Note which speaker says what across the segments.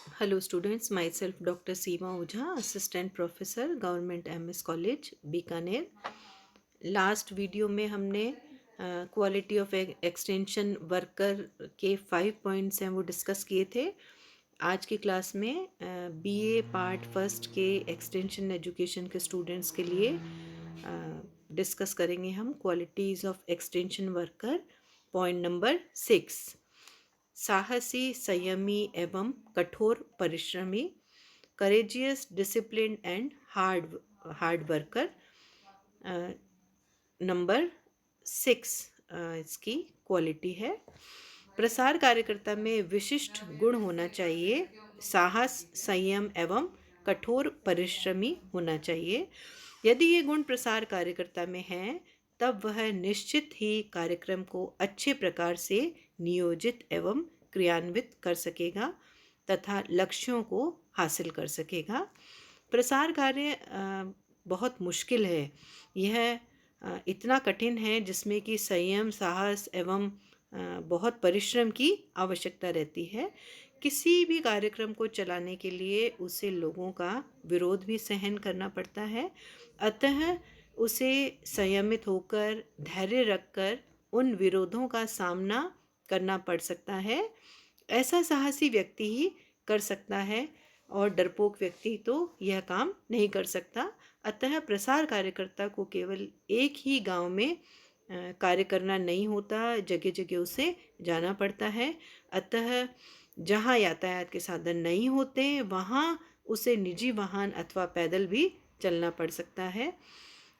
Speaker 1: Hello students, myself Dr. Seema Ojha, Assistant Professor, Government MS College, Bikaner. Last video में हमने quality of extension worker के 5 points हैं वो discuss किए थे। आज की क्लास में बीए पार्ट फर्स्ट के एक्सटेंशन एजुकेशन के स्टूडेंट्स के लिए डिस्कस करेंगे हम qualities of extension worker. Point number 6, साहसी, संयमी एवं कठोर परिश्रमी, courageous, discipline and hard worker. Number 6 इसकी क्वालिटी है। प्रसार कार्यकर्ता में विशिष्ट गुण होना चाहिए, साहस, संयम एवं कठोर परिश्रमी होना चाहिए। यदि ये गुण प्रसार कार्यकर्ता में हैं तब वह निश्चित ही कार्यक्रम को अच्छे प्रकार से नियोजित एवं क्रियान्वित कर सकेगा तथा लक्ष्यों को हासिल कर सकेगा। प्रसार कार्य बहुत मुश्किल है। यह इतना कठिन है जिसमें कि संयम, साहस एवं बहुत परिश्रम की आवश्यकता रहती है। किसी भी कार्यक्रम को चलाने के लिए उसे लोगों का विरोध भी सहन करना पड़ता है, अतः उसे संयमित होकर, धैर्य रखकर उन विरोधों का सामना करना पड़ सकता है। ऐसा साहसी व्यक्ति ही कर सकता है और डरपोक व्यक्ति तो यह काम नहीं कर सकता। अतः प्रसार कार्यकर्ता को केवल एक ही गांव में कार्य करना नहीं होता, जगह जगह उसे जाना पड़ता है। अतः जहाँ यातायात के साधन नहीं होते वहाँ उसे निजी वाहन अथवा पैदल भी चलना पड़ सकता है।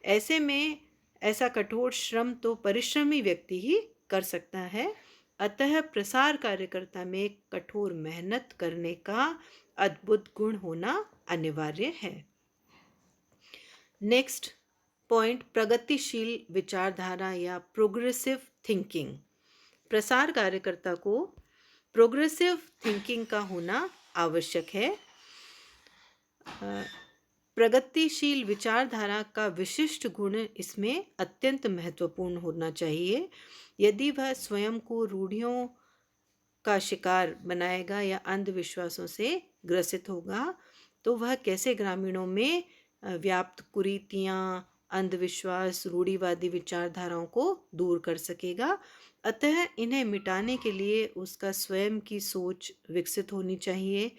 Speaker 1: ऐसे में ऐसा कठोर श्रम तो परिश्रमी व्यक्ति ही कर सकता है। अतः प्रसार कार्यकर्ता में कठोर मेहनत करने का अद्भुत गुण होना अनिवार्य है। नेक्स्ट पॉइंट, प्रगतिशील विचारधारा या प्रोग्रेसिव थिंकिंग। प्रसार कार्यकर्ता को प्रोग्रेसिव थिंकिंग का होना आवश्यक है। प्रगतिशील विचारधारा का विशिष्ट गुण इसमें अत्यंत महत्वपूर्ण होना चाहिए। यदि वह स्वयं को रूढ़ियों का शिकार बनाएगा या अंधविश्वासों से ग्रसित होगा तो वह कैसे ग्रामीणों में व्याप्त कुरीतियाँ, अंधविश्वास, रूढ़िवादी विचारधाराओं को दूर कर सकेगा। अतः इन्हें मिटाने के लिए उसका स्वयं की सोच विकसित होनी चाहिए।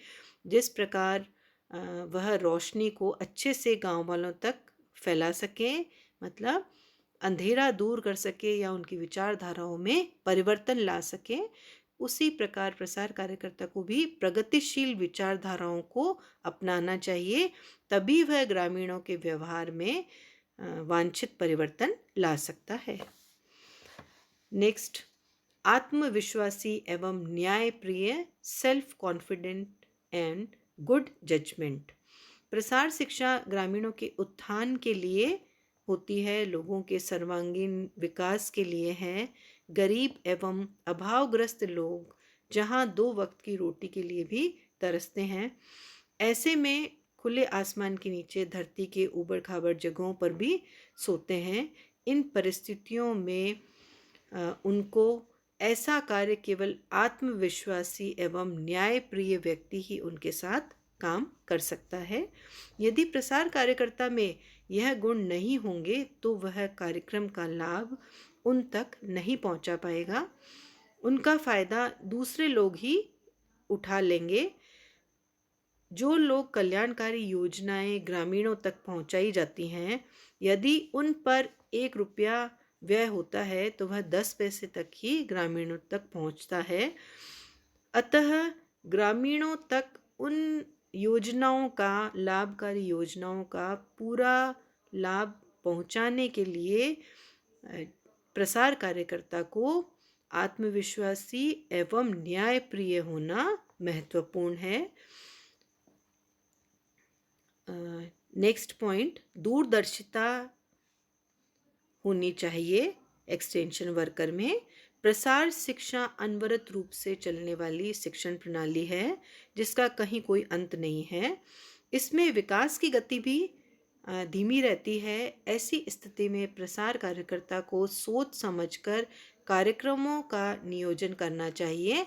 Speaker 1: जिस प्रकार वह रोशनी को अच्छे से गांव वालों तक फैला सके, मतलब अंधेरा दूर कर सके या उनकी विचारधाराओं में परिवर्तन ला सके, उसी प्रकार प्रसार कार्यकर्ता को भी प्रगतिशील विचारधाराओं को अपनाना चाहिए। तभी वह ग्रामीणों के व्यवहार में वांछित परिवर्तन ला सकता है। नेक्स्ट, आत्मविश्वासी एवं न्यायप्रिय, self confident and good judgement. प्रसार शिक्षा ग्रामीणों के उत्थान के लिए होती है, लोगों के सर्वांगीण विकास के लिए है। गरीब एवं अभावग्रस्त लोग जहाँ 2 वक्त की रोटी के लिए भी तरसते हैं, ऐसे में खुले आसमान के नीचे धरती के ऊबड़ खाबड़ जगहों पर भी सोते हैं। इन परिस्थितियों में उनको ऐसा कार्य केवल आत्मविश्वासी एवं न्यायप्रिय व्यक्ति ही उनके साथ काम कर सकता है। यदि प्रसार कार्यकर्ता में यह गुण नहीं होंगे तो वह कार्यक्रम का लाभ उन तक नहीं पहुंचा पाएगा। उनका फायदा दूसरे लोग ही उठा लेंगे। जो लोग कल्याणकारी योजनाएं ग्रामीणों तक पहुंचाई जाती हैं, यदि उन पर 1 रुपया व्यय होता है तो वह 10 पैसे तक ही ग्रामीणों तक पहुंचता है। अतः ग्रामीणों तक उन योजनाओं का, लाभकारी योजनाओं का पूरा लाभ पहुंचाने के लिए प्रसार कार्यकर्ता को आत्मविश्वासी एवं न्यायप्रिय होना महत्वपूर्ण है। नेक्स्ट पॉइंट, दूरदर्शिता होनी चाहिए एक्सटेंशन वर्कर में। प्रसार शिक्षा अनवरत रूप से चलने वाली शिक्षण प्रणाली है जिसका कहीं कोई अंत नहीं है। इसमें विकास की गति भी धीमी रहती है। ऐसी स्थिति में प्रसार कार्यकर्ता को सोच समझकर कार्यक्रमों का नियोजन करना चाहिए।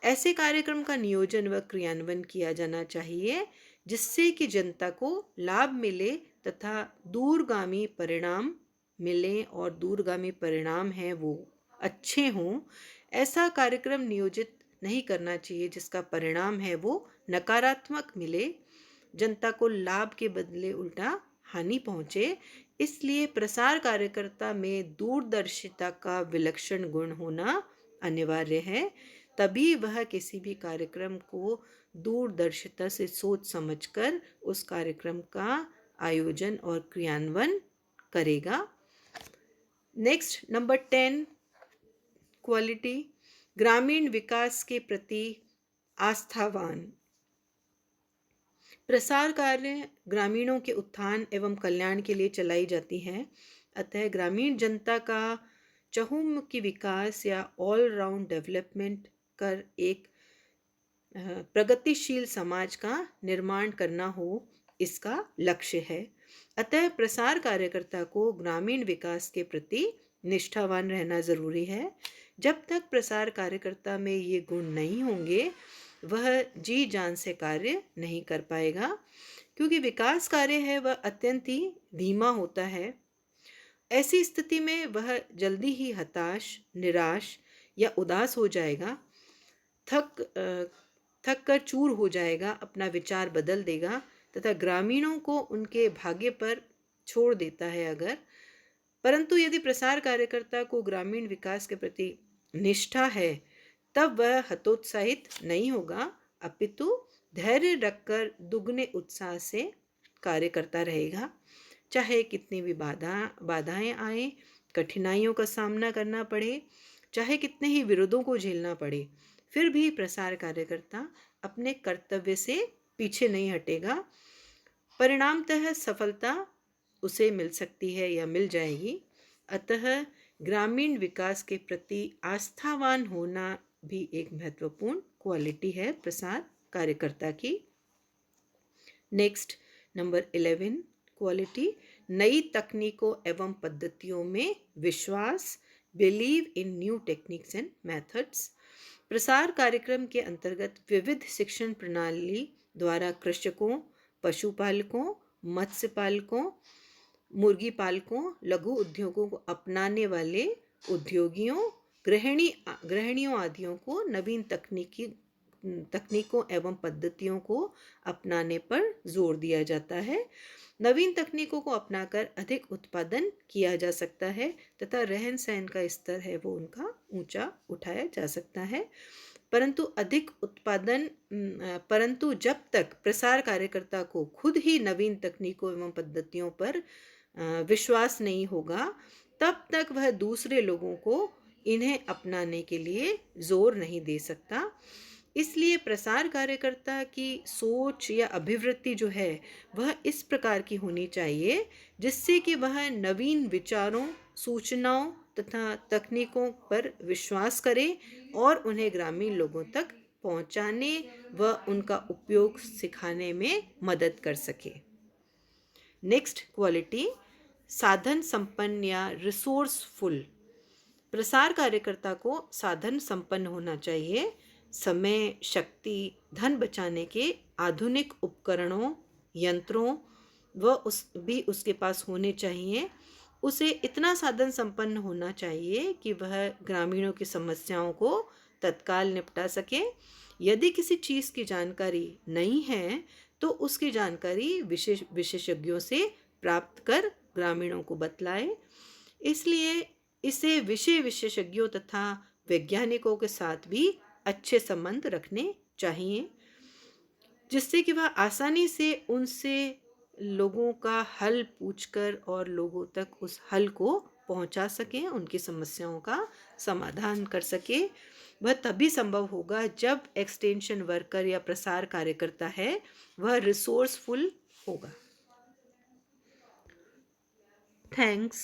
Speaker 1: ऐसे कार्यक्रम का नियोजन व क्रियान्वयन किया जाना चाहिए जिससे कि जनता को लाभ मिले तथा दूरगामी परिणाम मिले और दूरगामी परिणाम हैं वो अच्छे हों। ऐसा कार्यक्रम नियोजित नहीं करना चाहिए जिसका परिणाम है वो नकारात्मक मिले, जनता को लाभ के बदले उल्टा हानि पहुंचे। इसलिए प्रसार कार्यकर्ता में दूरदर्शिता का विलक्षण गुण होना अनिवार्य है। तभी वह किसी भी कार्यक्रम को दूरदर्शिता से सोच समझकर उस कार्यक्रम का आयोजन और क्रियान्वयन करेगा। नेक्स्ट नंबर 10 क्वालिटी, ग्रामीण विकास के प्रति आस्थावान। प्रसार कार्य ग्रामीणों के उत्थान एवं कल्याण के लिए चलाई जाती हैं, अतः ग्रामीण जनता का चहुमुखी विकास या ऑल राउंड डेवलपमेंट कर एक प्रगतिशील समाज का निर्माण करना हो इसका लक्ष्य है। अतः प्रसार कार्यकर्ता को ग्रामीण विकास के प्रति निष्ठावान रहना जरूरी है। जब तक प्रसार कार्यकर्ता में ये गुण नहीं होंगे वह जी जान से कार्य नहीं कर पाएगा, क्योंकि विकास कार्य है वह अत्यंत ही धीमा होता है। ऐसी स्थिति में वह जल्दी ही हताश, निराश या उदास हो जाएगा, थक कर चूर हो जाएगा, अपना विचार बदल देगा तथा ग्रामीणों को उनके भाग्य पर छोड़ देता है अगर। परंतु यदि प्रसार कार्यकर्ता को ग्रामीण विकास के प्रति निष्ठा है तब वह हतोत्साहित नहीं होगा, अपितु धैर्य रखकर दुगने उत्साह से कार्य करता रहेगा। चाहे कितनी भी बाधाएं आए, कठिनाइयों का सामना करना पड़े, चाहे कितने ही विरोधों को झेलना पड़े, फिर भी प्रसार कार्यकर्ता अपने कर्तव्य से पीछे नहीं हटेगा। परिणामतः सफलता उसे मिल सकती है या मिल जाएगी। अतः ग्रामीण विकास के प्रति आस्थावान होना भी एक महत्वपूर्ण क्वालिटी है प्रसार कार्यकर्ता की। नेक्स्ट नंबर 11 क्वालिटी, नई तकनीकों एवं पद्धतियों में विश्वास, believe in new techniques and methods. प्रसार कार्यक्रम के अंतर्गत विविध शिक्षण प्रणाली द्वारा कृषकों, पशुपालकों, मत्स्य पालकों, मुर्गी पालकों, लघु उद्योगों को अपनाने वाले उद्योगियों, गृहिणियों आदियों को नवीन तकनीकों एवं पद्धतियों को अपनाने पर जोर दिया जाता है। नवीन तकनीकों को अपनाकर अधिक उत्पादन किया जा सकता है तथा रहन सहन का स्तर है वो उनका ऊंचा उठाया जा सकता है। परंतु जब तक प्रसार कार्यकर्ता को खुद ही नवीन तकनीकों एवं पद्धतियों पर विश्वास नहीं होगा तब तक वह दूसरे लोगों को इन्हें अपनाने के लिए जोर नहीं दे सकता। इसलिए प्रसार कार्यकर्ता की सोच या अभिवृत्ति जो है वह इस प्रकार की होनी चाहिए जिससे कि वह नवीन विचारों, सूचनाओं तथा तकनीकों पर विश्वास करे और उन्हें ग्रामीण लोगों तक पहुंचाने व उनका उपयोग सिखाने में मदद कर सके। नेक्स्ट क्वालिटी, साधन संपन्न या रिसोर्सफुल। प्रसार कार्यकर्ता को साधन संपन्न होना चाहिए। समय, शक्ति, धन बचाने के आधुनिक उपकरणों, यंत्रों भी उसके पास होने चाहिए। उसे इतना साधन संपन्न होना चाहिए कि वह ग्रामीणों की समस्याओं को तत्काल निपटा सके। यदि किसी चीज़ की जानकारी नहीं है तो उसकी जानकारी विशेषज्ञों से प्राप्त कर ग्रामीणों को बतलाए। इसलिए इसे विशेषज्ञों तथा वैज्ञानिकों के साथ भी अच्छे संबंध रखने चाहिए जिससे कि वह आसानी से उनसे लोगों का हल पूछकर और लोगों तक उस हल को पहुंचा सकें, उनकी समस्याओं का समाधान कर सके। वह तभी संभव होगा जब एक्सटेंशन वर्कर या प्रसार कार्यकर्ता है वह रिसोर्सफुल होगा। थैंक्स।